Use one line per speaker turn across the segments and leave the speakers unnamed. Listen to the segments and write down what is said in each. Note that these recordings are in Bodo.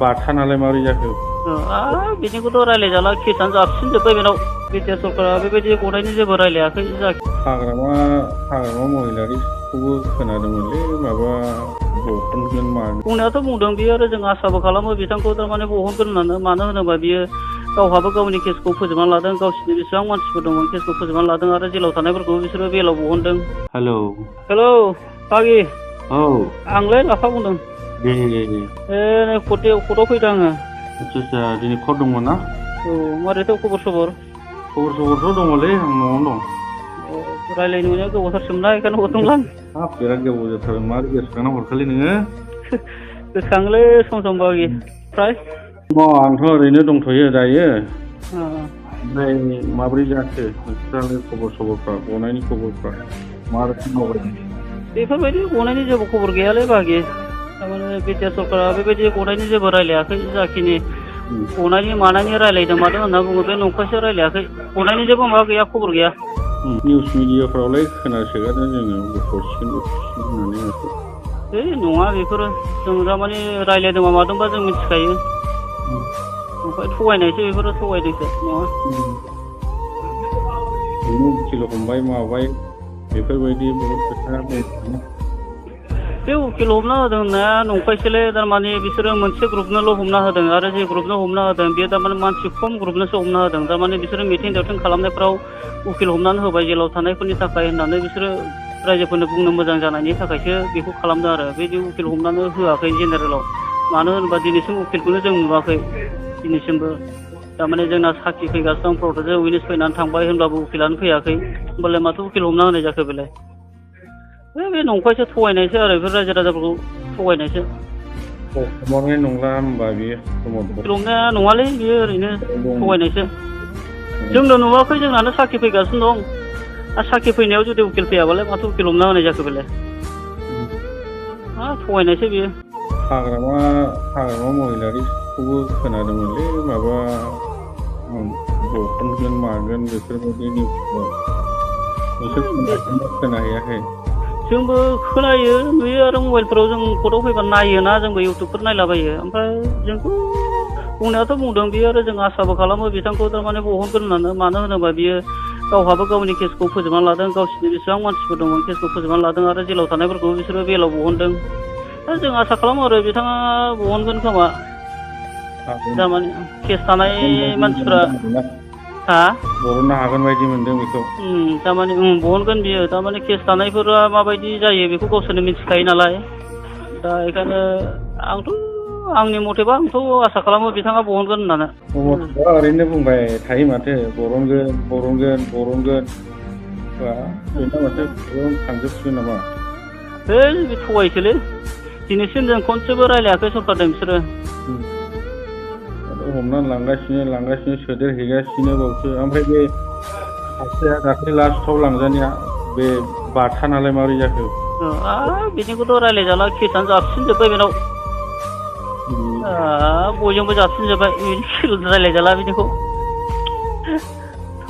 बाथानालाय माबोरै जाखो?
बिदिखौथ' रायज्लायजाला केसानो जाबसिनजोब्बाय बेनाव बिटिआर सरकारा बेबायदि गनायनि जेबो रायज्लायाखै
हाग्रामा महिलारिखौबो खोनादोंमोनलै माबा बहनगोन मागोन
बुंनायाथ' बुंदों बियो आरो जों आसाबो खालामो बिथांखौ थारमाने बहनगोन होननानै मानो होनोबा बियो गावहाबो गावनि केसखौ फोजोबनानै लादों गावसिनि बेसेबां मानसिफोर दंमोन केसखौ फोजोबनानै लादों आरो जेलाव थानायफोरखौ बिसोरो बेलाव बहनदों। हेलौ बागि
औ
आंलाय लाफा बुंदों
दे
नै कर्टआव फैदों आङो।
आदसा दिनै कर्ट दंमोन ना?
औ मारैथो खबर
सबरथ' दङलै आं न'आवनो दं।
रायज्लायनो मोननाया गोबावथारसोमोन ना बेखायनो हरदोंलां।
हाब बिराद गोबाव जाथारबाय मारै गोसोखांना हरखोलै नोङो?
गोसोखाङोलै सम बागि ओमफ्राय
आंथ' ओरैनो दंथ'यो दायो। ओमफ्राय माबोरै जाखो नोंस्रालाय खबरफ्रा गनायनि खबरफ्रा मा रोखोम मावगासिनो?
बेफोरबायदि गनायनि जेबो खबर गैयालै बागि थारमाने बिटिआर सरकारा बेबायदि गनायनि जेबो रायज्लायाखै जाखिनि गनायनि मानायनि रायज्लायदों मादों होनना बुङो बे नंखायसो रायज्लायाखै गनायनि जेबो माबा गैया खबर गैया।
निउस मिडियाफ्रावलाय खोनासोगारदों जोङो बख'सिगोन होननानै माथो।
नङा बेफोरो जों थारमाने रायज्लायदोंबा मादोंबा जों मिथिखायो। ओमफ्राय थगायनायसो बेफोरो थगायदोंसो नङा।
उकिल हमबाय माबाय बेफोरबायदि बहुद खोथा बुंदों।
बे उकिल हमना होदों होननाया नंखायसोलै थारमाने बिसोरो मोनसे ग्रुपनोल' हमना होदों आरो जे ग्रुपनो हमना होदों बेयो थारमाने मानसि खम ग्रुपनोसो हमना होदों थारमाने बिसोरो मिथिं दावथिं खालामनायफ्राव उकिल हमनानै होबाय जेलाव थानायफोरनि थाखाय होननानै बिसोरो रायजोफोरनो बुंनो मोजां जानायनि थाखायसो बेखौ खालामदों आरो बिदि उकिल हमनानै होआखै जेनेरेलाव मानो होनोबा दिनैसिम उकिलखौनो जों नुवाखै दिनैसिमबो थारमाने जोंना साखि फैगासिनो दं प्रटेस्ट उइनेस फैनानै थांबाय होनब्लाबो उकिलानो फैयाखै होमबालाय माथो उकिल हमना होनाय जाखो बेलाय बे नंखायसो थगायनायसो आरो बेफोर रायजो राजाफोरखौ थगायनायसो
हमनाय नंला होमबा बियो
उकिल हमनाया नङालै बियो ओरैनो थगायनायसो जोंनो नुवाखै जोंनानो साखि फैगासिनो दं आरो साखि फैनायाव जुदि उकिल फैयाबालाय माथो उकिल हमना होनाय जाखो बेलाय थगायनायसो बियो
हाग्रामा महिलारिखौबो खोनादोंमोनलै माबा बहनगोन मागोन बेफोरबायदि निउसखौ नोंसोर खोनाहैयाखै?
जोंबो खोनायो नुयो आरो मबाइलफोराव जों कर्टआव फैबा नायोना जोंबो इउटुबफोर नायलाबायो ओमफ्राय जोंथ' बुंनायाथ' बुंदों बियो आरो जों आसाबो खालामो बिथांखौ थारमाने बहनगोन होननानै मानो होनोबा बियो गावहाबो गावनि केसखौ फोजोबनानै लादों गावसिनि बेसेबां मानसिफोर दंमोन केसखौ फोजोबनानै लादों आरो जेलाव थानायफोरखौ बिसोरो बेलाव बहनदों दा जों आसा खालामो आरो बिथाङा बहनगोन खोमा थारमाने केस थानाय मानसिफ्रा
बरननो हागोन बायदि मोनदों बेखौ
थारमाने बहनगोन बियो थारमाने केस थानायफोरा माबायदि जायो बेखौ गावसोरनो मिथिखायो नालाय दा बेखायनो आंनि मथेबा आंथ' आसा खालामो बिथाङा बहनगोन होननानै
ओरैनो बुंबाय थायो माथो बरनगोन बेना माथो थांजोबसिगोन नामा?
बे थगायसोलै दिनैसिम जों खनसेबो रायज्लायाखै सरकारजों बिसोरो
हमनानै लांगासिनो सोदेरहैगासिनो बावसो ओमफ्राय बे सासेया दाख्लै लास्टआव लांजानाया बे बाथानालाय माबोरै जाखो?
बिदिखौथ' रायज्लायजाला केसानो जाबसिनजोब्बाय बेनाव बयजोंबो जाबसिनजोब्बाय रायज्लायजाला बिदिखौ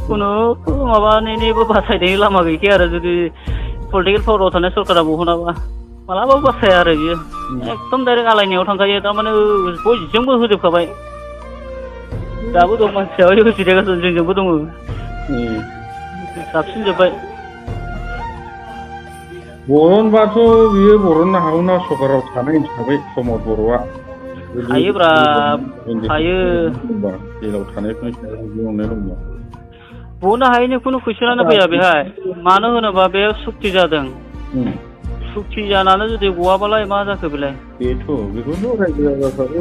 खुनु माबानिबो बासायनायनि लामा गैखाया आरो जुदि पलिटिकेल पावाराव थानाय सरकारा बहनाबा मालाबाबो बासाया आरो बियो एकदम डाइरेक्ट आलायनायाव थांखायो थारमाने बयजोंबो होजोबखाबाय दाबो दं मानसियाबो होफिनगासिनो जोंजोंबो दङ जाबसिनजोब्बाय
बरनबाथ' बियो बरननो हागौना सरकाराव थानाय हिसाबै प्रमद बर'आ
हायोब्रा हायो
जेलाव थानायफोरनि सायाव बुंनाय दंमोन
बहननो हायैनि खुनु कुइसनानो फैया बेहाय मानो होनोबा बे सुक्ति जादों सुक्ति जानानै जुदि गवाबालाय मा जाखो बेलाय
बेखौथ' रायजो राजाफ्राबो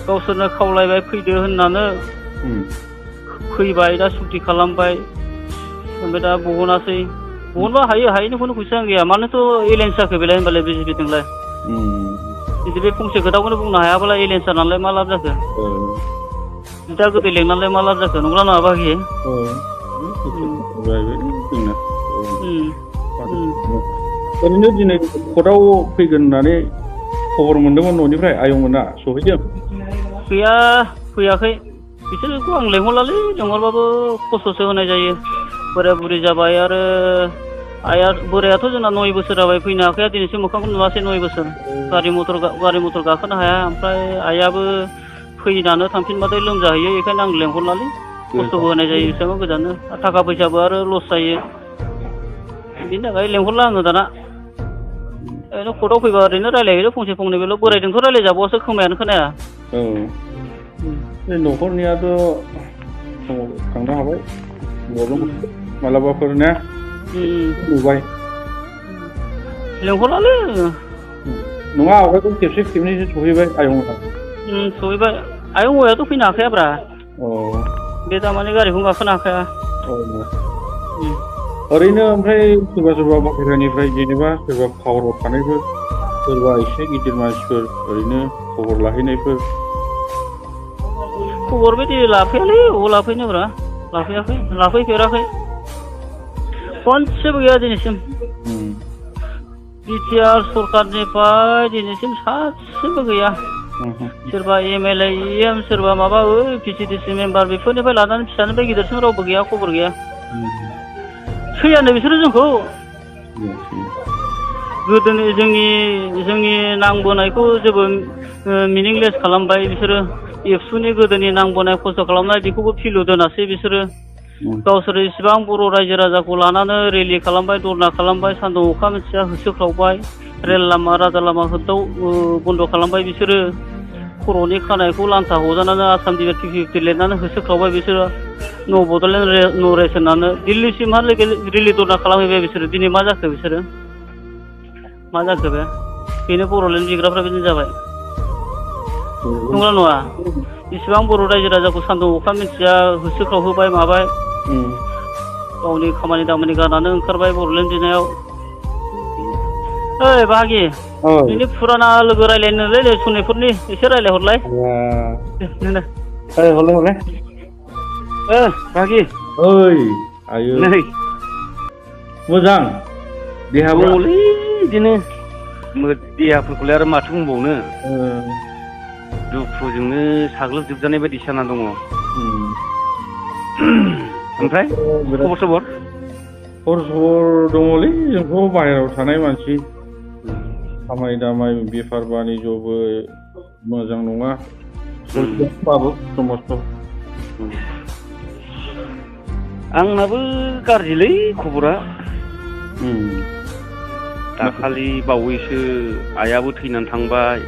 गावसोरनो खावलायबाय फैदो होननानै फैबाय दा सुक्ति खालामबाय ओमफ्राय दा बहनबा हायैनि खुनु कुइसन गैया मानोथ' एलायन्स जाखो बेलाय होनबालाय बिजेपिजोंलाय जुदि बे फंसे खोथाखौनो बुंनो हायाबालाय एलायन्स जानानैलाय मा लाब जाखो बिदा गोदै लेंनानैलाय मा लाब जाखो नंगौना नङा बागि
ओरैनो दिनै कर्टआव फैगोन होननानै खबर मोनदोंमोन न'निफ्राय आयंमोना सहैदों?
गैया फैयाखै बिसोरखौ आं लेंहरलालै लेंहरबाबो खस्थ'सो होनाय जायो बोराय बुरि जाबाय आरो आइया बोरायाथ' जोंना 9 बोसोर जाबाय फैनो हाखाया दिनैसिम मोखांखौ नुवासै 9 बोसोर गारि मटर गाखोनो हाया ओमफ्राय आइयाबो फैनानै थांफिनबाथाय लोमजाहैयो बेखायनो आं लेंहरलालै खस्थ'बो होनाय जायो एसेबां गोजाननो थाखा फैसाबो आरो लस जायो बिनि थाखाय लेंहरला आङो दाना ओरैनो कर्टआव फैबा ओरैनो रायलायहैयो फंसे फंनै बेल' बोरायजोंथ' रायलायजाबावासो खोमायानो खोनाया
औ बे न'खरनियाथ' थांनो हाबाय मालाबाफोर ना नुबाय
लेंहरलालै
नङा आवगायथ' खेबसे खेबनैसो सहैबाय आयंमोनहा
सहैबाय आयं हौवायाथ' फैनो हाखायाब्रा बे दामानि गारिखौनो गाखोनो हाखाया
ओरैनो ओमफ्राय सोरबा बाहेरानिफ्राय जेनेबा सोरबा पावाराव थानायफोर सोरबा एसे गिदिर मानसिफोर ओरैनो खबर लाहैनायफोर
खबर बायदि लाफैयालै अबाव लाफैनोब्रा लाफैफेराखै खनसेबो गैया दिनैसिम बिटिआर सरकारनिफ्राय दिनैसिम सासेबो गैया सोरबा एमएलए EM सोरबा माबा PCDC मेम्बार बेफोरनिफ्राय लानानै फिसानिफ्राय गिदिरसिम रावबो गैया खबर गैया सैयानो बिसोरो जोंखौ गोदोनि जोंनि नांबोनायखौ जेबो मिनिंलेस खालामबाय बिसोरो एबसुनि गोदोनि नांबोनाय खस्थ' खालामनाय बेखौबो फिलु दोनासै बिसोरो गावसोर इसिबां बर' रायजो राजाखौ लानानै रेलि खालामबाय धरना खालामबाय सान्दुं अखा मिथिया होसोख्रावबाय रेल लामा राजा लामा होदाव बन्द' खालामबाय बिसोरो खर'नि खानायखौ लान्था हजानानै आसाम डिबेट 50 लिरनानै होसोख्रावबाय बिसोरो न' बड'लेण्ड न' रेस होननानै दिल्लीसिमहालागै रेलि धरना खालामहैबाय बिसोरो दिनै मा जाखो बिसोरो मा जाखो बे बेनो बर'लेण्ड बिग्राफ्रा बिदिनो जाबाय नंगौना नङा इसिबां बर' रायजो राजाखौ सान्दुं अखा मिथिया होसोख्रावहोबाय माबाय गावनि खामानि दामानि गारनानै ओंखारबाय बर'लेण्ड बिनायाव ओइ बाहागि नोंनि फुराना लोगो रायलायनोलै सनितपुरनि एसे रायलायहरलाय
हरलाय
बाहागि
ओइ आयौ
नै
मोजां देहाबो
दङलै बिदिनो देहाफोरखौलाय आरो माथो बुंबावनो दुखुजोंनो साग्लोबजोबजानाय बायदि जाना दङ ओमफ्राय खबर सबर
दङलै जोंथ' बाहेरायाव थानाय मानसि खामानि दामानि बेफार बानिज्यबो मोजां नङा बाबो समस्थ
आंनाबो गाज्रिलै खबरा दाखालि बावैसो आइयाबो थैनानै थांबाय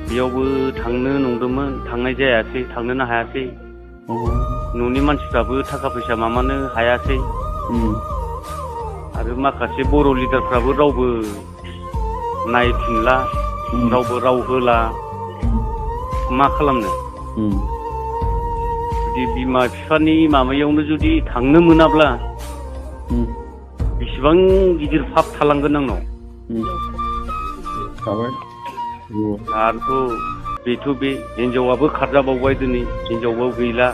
बेयावबो थांनो नंदोंमोन थांनाय जायासै थांनोनो हायासै न'नि मानसिफ्राबो थाखा फैसा मामानो हायासै आरो माखासे बर' लिडारफ्राबो रावबो नायफिनला रावबो राव होला मा खालामनो जुदि बिमा बिफानि माबायावनो जुदि थांनो मोनाब्ला बेसेबां गिदिर पाप थालांगोन आंनाव आरोथ' बेथ' बे हिनजावाबो खारजाबावबाय दिनै हिनजावबो गैला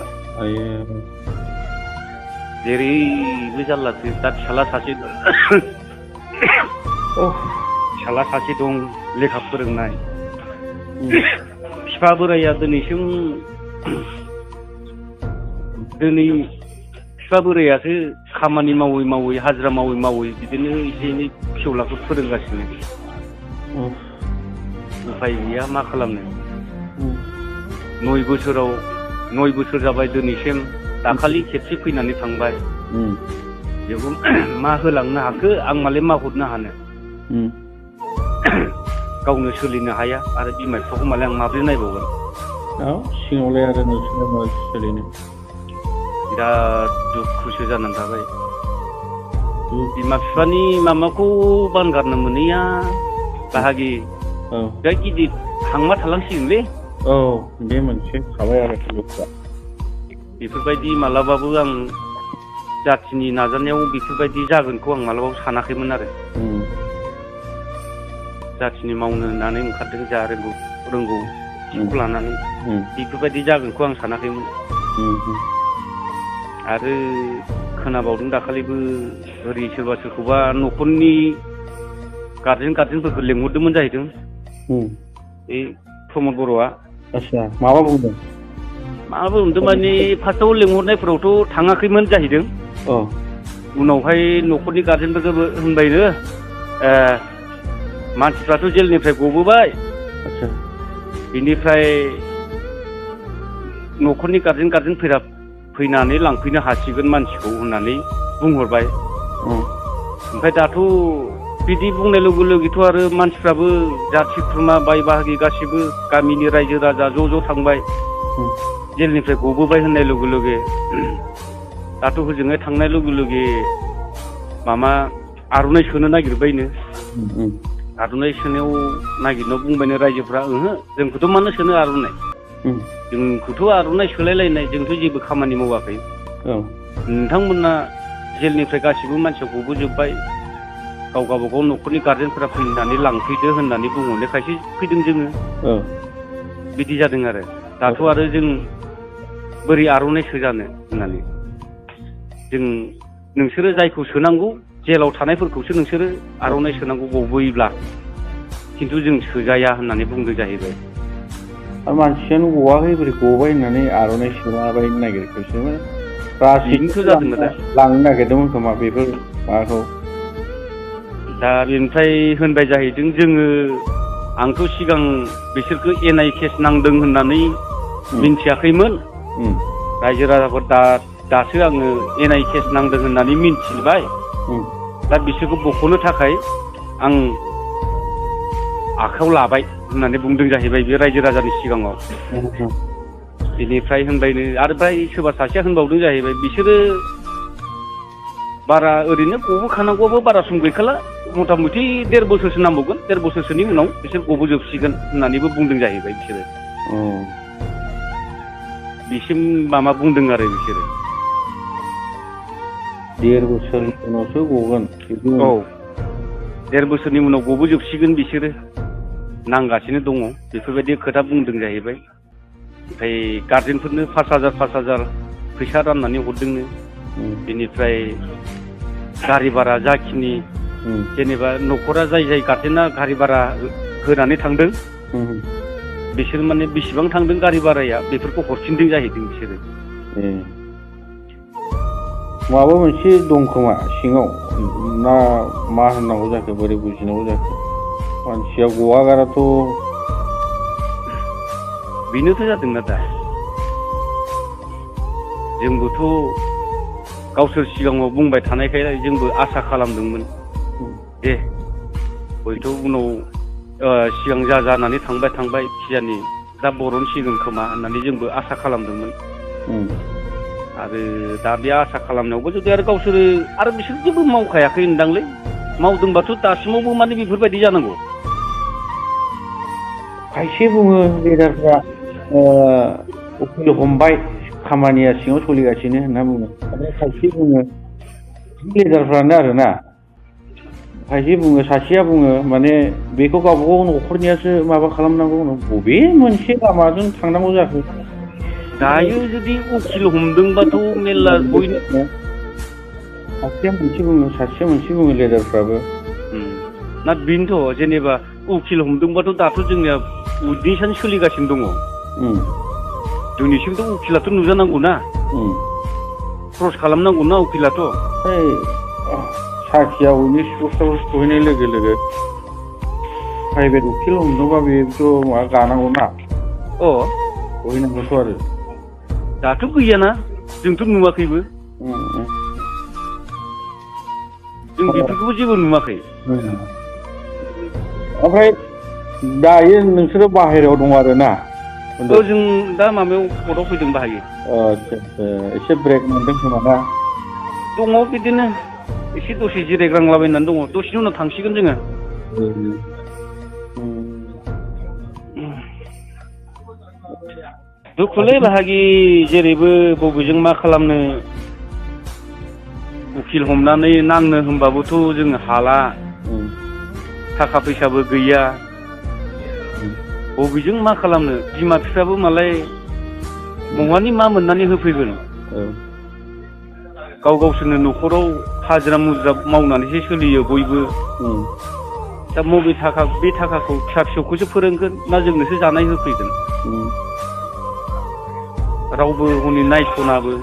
जेरैबो जारलासो दा फिसाला सासे दं लेखा फोरोंनाय बिफा बोराया दिनै बिफा बोरायासो खामानि मावै मावै हाजिरा मावै बिदिनो एसे एनै फिसौलाखौ फोरोंगासिनो उफाय गैया मा खालामनो 9 बोसोर जाबाय दिनैसिम दाखालि खेबसे फैनानै थांबाय बेखौ मा होलांनो हाखो आं मालाय मा हरनो हानो गावनो सोलिनो हाया आरो बिमा बिफाखौ मालाय आं माब्रै नायबावगोन
सिङावलाय आरो नोंसोरना मा सोलिनो
बिराद दुखुसो जानानै थाबाय बिमा बिफानि मामाखौ बानगारनो मोनैया बाहागि दा गिदिर हांमा थालांसिगोनलै
बे मोनसे थाबाय आरो दुखुआ
बेफोरबायदि मालाबाबो आं जाथिनि नाजानायाव बेफोरबायदि जागोनखौ आं मालाबाबो सानाखैमोन आरो जाथिनि मावनो होननानै ओंखारदों जा रोंगौ थिखौ लानानै बेफोरबायदि जागोनखौ आं सानाखैमोन आरो खोनाबावदों दाखालिबो ओरै सोरबा सोरखौबा न'खरनि गारजेनफोरखौ लेंहरदोंमोन जाहैदों बे प्रमद बर'आ
माबा बुंदों
माने फार्स्टआव लेंहरनायफोरावथ' थाङाखैमोन जाहैदों
उनावहाय न'खरनि गारजेनफोरखौबो होनबायनो मानसिफ्राथ' जेलनिफ्राय गबोबाय
आदसा
बिनिफ्राय न'खरनि गारजेन फैनानै लांफैनो हासिगोन मानसिखौ होननानै बुंहरबाय। ओमफ्राय दाथ' बिदि बुंनाय लोगो लोगोथ' आरो मानसिफ्राबो जाथि खुरमा बाय बाहागि गासिबो गामिनि रायजो राजा ज' थांबाय जेलनिफ्राय गबोबाय होननाय लोगो लोगो दाथ' हजोंहाय थांनाय लोगो लोगो मामा आर'नाइ सोनो नागिरबायनो आर'नाइ सोनायाव नागिरनायाव बुंबायनो रायजोफ्रा ओहो जोंखौथ' मानो सोनो आर'नाइ जोंखौथ' आर'नाइ सोलायलायनाय जोंथ' जेबो खामानि मावाखै नोंथांमोना जेलनिफ्राय गासिबो मानसिया गबोजोब्बाय गाव गावबागाव न'खरनि गारजेनफोरा फैनानै लांफैदो होननानै बुंहरनायखायसो फैदों जोङो बिदि जादों आरो दाथ' आरो जों बोरै आर'नाइ सोजानो होननानै जों नोंसोरो जायखौ सोनांगौ जेलाव थानायफोरखौसो नोंसोरो आर'नाइ सोनांगौ गबोयोब्ला खिन्थु जों सोजाया होननानै बुंदों जाहैबाय।
आरो मानसियानो गवाखै बोरै गबाय होननानै आर'नाइ सोलाबायनो नागिरखोसो
बेनोथ' जादों दा
लांनो नागिरदोंमोन खोमा बेफोर माबाखौ
दा बेनिफ्राय होनबाय जाहैदों जोङो आंथ' सिगां बिसोरखौ एनआइ केस नांदों होननानै मिन्थियाखैमोन रायजो राजाफोर दासो आङो एनआइ केस नांदों होननानै मिन्थिबाय दा बिसोरखौ बख'नो थाखाय आं आखायाव लाबाय होननानै बुंदों जाहैबाय बे रायजो राजानि सिगाङाव। बेनिफ्राय होनबायनो आरो फ्राय सोरबा सासेया होनबावदों जाहैबाय बिसोरो बारा ओरैनो गबोखानांगौआबो बारा सम गैखाला मथा मथि 1.5 बोसोरसो नांबावगोन 1.5 बोसोरसोनि उनाव बिसोर गबोजोबसिगोन होननानैबो बुंदों जाहैबाय बिसोरो बिसिम मामा बुंदों आरो बिसोरो
1.5 बोसोरनि उनावसो गगोन।
औ 1.5 बोसोरनि उनाव गबोजोबसिगोन बिसोरो नांगासिनो दङ बेफोरबायदि खोथा बुंदों जाहैबाय। ओमफ्राय गारजेनफोरनो 5,000 फैसा राननानै हरदोंनो बेनिफ्राय गारि भारा जाखिनि जेनेबा न'खरा जाय गारजेना गारि भारा होनानै थांदों बिसोर माने बेसेबां थांदों गारि भाराया बेफोरखौ हरफिनदों जाहैदों बिसोरो।
माबा मोनसे दं खोमा सिङाव ना मा होननांगौ जाखो बोरै बुजिनांगौ जाखो मानसिया गवागाराथ'
बेनोथ' जादोंना दा जोंबोथ' गावसोर सिगाङाव बुंबाय थानायखाय जोंबो आसा खालामदोंमोन दे हयथ' उनाव सिगां जानानै थांबाय खिजानि दा बरनसिगोन खोमा होननानै जोंबो आसा खालामदोंमोन। आरो दा बे आसा खालामनायावबो जुदि आरो गावसोरो आरो बिसोर जेबो मावखायाखै होनदांलै मावदोंबाथ' दासिमावबो माने बेफोरबायदि जानांगौ।
खायसे बुङो लिडारफ्रा उकिल हमबाय खामानिया सिङाव सोलिगासिनो होनना बुङो आरो खायसे बुङो लिडारफ्रानो आरोना खायसे बुङो सासेया बुङो माने बेखौ गावबागाव न'खरनियासो माबा खालामनांगौ बबे मोनसे लामाजों थांनांगौ जाखो
दायो जुदि उकिल हमदोंबाथ' मेरला बयनो
सासेया मोनसे बुङो सासेया मोनसे बुङो लिडारफ्राबो
ना बेनोथ' जेनेबा उकिल हमदोंबाथ' दाथ' जोंनिया उइटनेसआनो सोलिगासिनो दङ जोंनिसिमथ' उकिलाथ' नुजानांगौ ना क्रस खालामनांगौ ना उकिलाथ'
साखिया उइटनेस पस्टआव सहैनाय लोगो लोगो प्राइभेट उकिल हमदोंबा बेथ' माबा गानांगौ ना सहैनांगौथ' आरो
दाथ' गैयाना जोंथ' नुवाखैबो जों बेफोरखौबो जेबो नुवाखै।
ओमफ्राय दायो नोंसोरो बाहेरायाव दं आरो ना
जों दा माबायाव कर्टआव फैदों बाहायो
एसे ब्रेक मोनदों खोमा ना
दङ बिदिनो एसे दसे जिरायग्लांलाबायनानै दङ दसेनि उनाव थांसिगोन जोङो। दुखुलै बाहागि जेरैबो बबेजों मा खालामनो उकिल हमनानै नांनो होनबाबोथ' जों हाला थाखा फैसाबो गैया बबेजों मा खालामनो बिमा बिफायाबो मालाय बहानि मा मोननानै होफैगोन गावसोरनो न'खराव हाजिरा मुजिरा मावनानैसो सोलियो बयबो दा बे थाखाखौ फिसा फिसौखौसो फोरोंगोन ना जोंनोसो जानाय होफैगोन रावबो हनै नायस'नाबो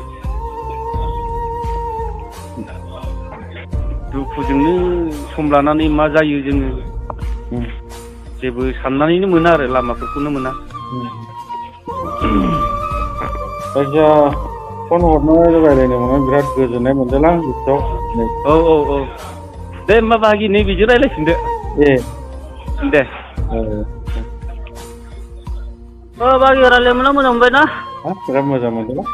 दुखुजोंनो सम लानानै मा जायो जोङो जेबो साननानैनो मोना आरो लामाफोरखौनो मोना।
जायखिया फन हरनानै रायज्लायनो मोननानै बिराद गोजोननाय मोनदोंलां गोसोआव।
औ औ औ दे होमबा बाहागि नै बिदि रायज्लायफिनदो दे।
बाहागि रायज्लायनो मोनना मोजां मोनबाय ना?
बिराद मोजां मोनदोंलां।